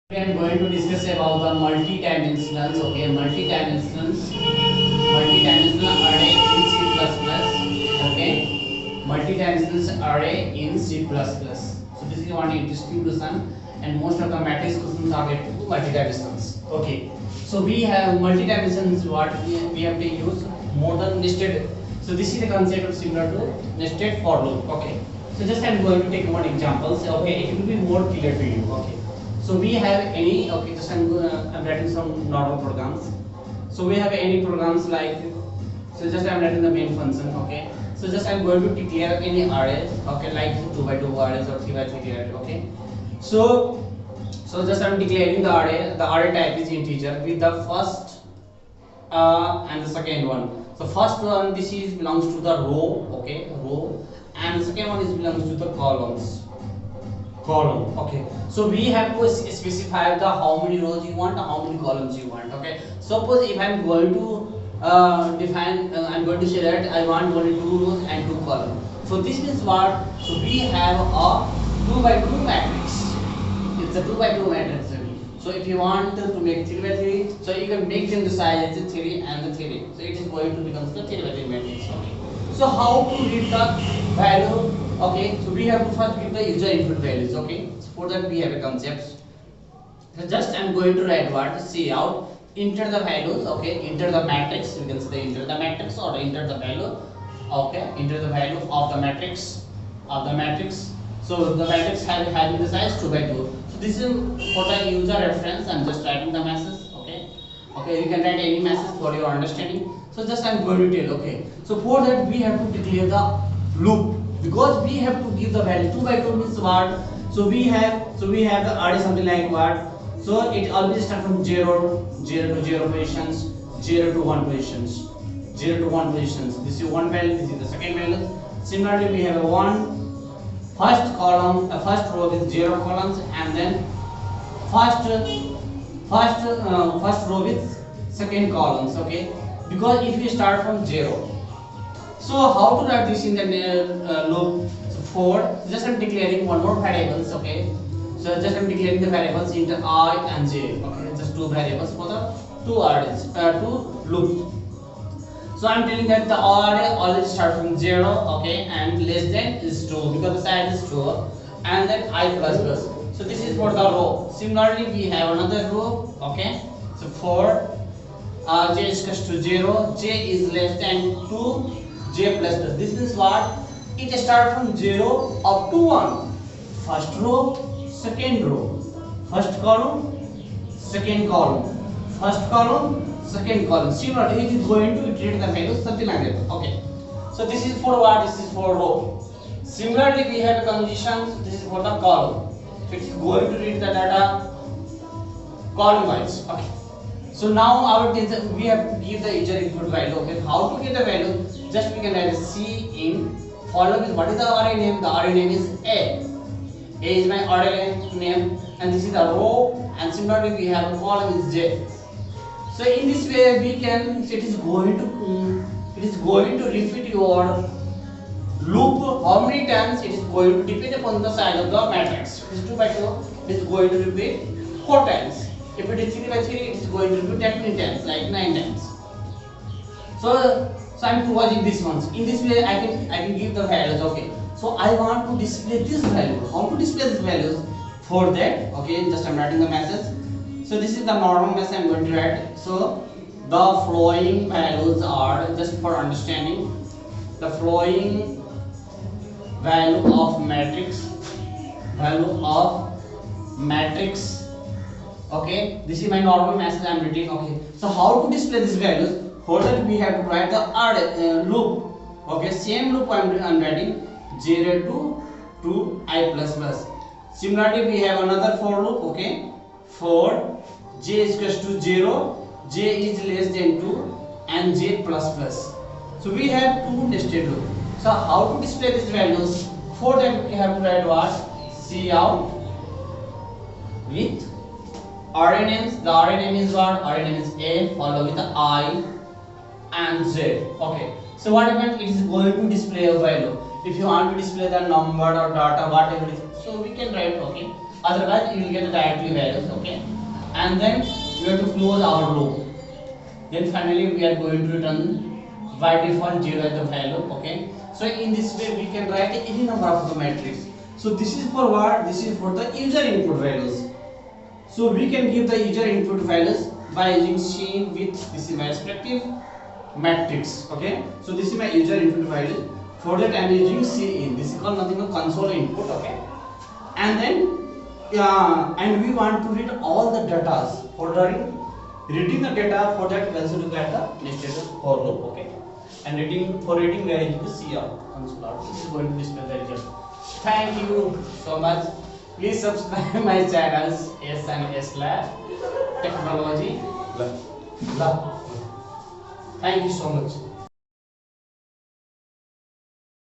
We are going to discuss about the multi-dimensionals. Okay, multi-dimensional array in C++. Okay, multi-dimensional array in C++. So this is one interesting question, and most of the matrix questions are related to multi-dimensionals. Okay, so we have multi-dimensions. What we have to use more than nested. So this is the concept of similar to nested for loop. Okay, so just I'm going to take one examples. Okay, it will be more clear to you. Okay. So we have any, okay, just I'm writing some normal programs. So we have any programs like, so just I'm writing the main function, okay. So just I'm going to declare any array, okay, like 2 by 2 arrays or 3 by 3 array, okay. So just I'm declaring the array type is integer with the first and the second one. So first one, this is belongs to the row, okay, row, and the second one is belongs to the column. Okay, so we have to specify the how many rows you want, how many columns you want. Okay, suppose if I'm going to define, I'm going to say that I want only 2 rows and 2 columns. So this means what? So we have a 2 by 2 matrix. It's a 2 by 2 matrix. So if you want to make 3 by 3, so you can make them the size as 3 and the 3. So it is going to become the 3 by 3 matrix. Okay. So how to read the value? Okay, so we have to first give the user input values. Okay, so for that we have a concept. So just I'm going to write what cout, enter the values. Okay, enter the matrix. You can say enter the matrix or enter the value. Okay, enter the value of the matrix So the matrix having the size 2 by 2. So this is for the user reference. I'm just writing the message. Okay, you can write any message for your understanding. So just I'm going to tell. Okay, so for that we have to declare the loop, because we have to give the value 2 by 2 means what? So we have the array something like what? So it always start from 0 to 0 positions, 0 to 1 positions, 0 to 1 positions. This is one value, this is the second value. Similarly, we have a first row with 0 columns, and then first row with second columns. Okay, because if you start from 0, so how to write this in the loop? So for just I'm declaring one more variables. Okay, so just I'm declaring the variables into I and j. Okay, just 2 variables for the 2 arrays, 2 loop. So I'm telling that the array always start from 0, okay, and less than is 2 because the size is 2, and then I plus plus. So this is for the row. Similarly, we have another row. Okay, so for j is equals to 0, j is less than 2, j plus plus. This means what? It starts from 0 up to 1. First row, second row, first column, second column, first column, second column. Similarly, it is going to iterate the values something like that. Okay, so this is for what? This is for row. Similarly, we have a condition. This is for the column. It is going to read the data column wise. Okay, so now we have to give the user input value. Okay, how to get the value? Just we can write C in follow with what is the array name? The array name is A. A is my array name, and this is the row. And similarly, we have a column is J. So in this way, we can. It is going to repeat your loop how many times it is going to depend upon the size of the matrix. If it is 2 by 2, it is going to repeat 4 times. If it is 3 by 3, it is going to repeat 10 times, like 9 times. So I'm watching this ones. In this way, I can give the values. Okay, so I want to display this value. How to display these values? For that, okay, just I'm writing the message. So this is the normal message I'm going to write. So the following values are, just for understanding, the following value of matrix. Okay, this is my normal message I'm writing. Okay, so how to display these values? For that we have to write the loop. Okay, same loop I'm writing 0 to I plus plus. Similarly, we have another for loop. Okay, for j is equals to 0, j is less than 2, and j plus plus. So we have 2 nested loops. So how to display these values? For that we have to write what? Cout with array names. The array name is what? Array name is A, followed with the I and Z. Okay, so what happens? It is going to display a value. If you want to display the number or data, whatever it is, so we can write, okay, otherwise you will get the directly values, okay. And then we have to close our loop. Then finally we are going to return by default 0 as the value, okay. So in this way we can write any number of the matrix. So this is for what? This is for the user input values. So we can give the user input values by using scene with this is my respective matrix, okay. So this is my user input value. For that I am using cin. This is called nothing but console input, okay. And then and we want to read all the data. For reading the data, for that we also look at the nested for loop, okay. And for reading we are using the cout console. This is going to display the result. Thank you so much. Please subscribe my channels S and S Lab Technology. Lab. Thank you so much.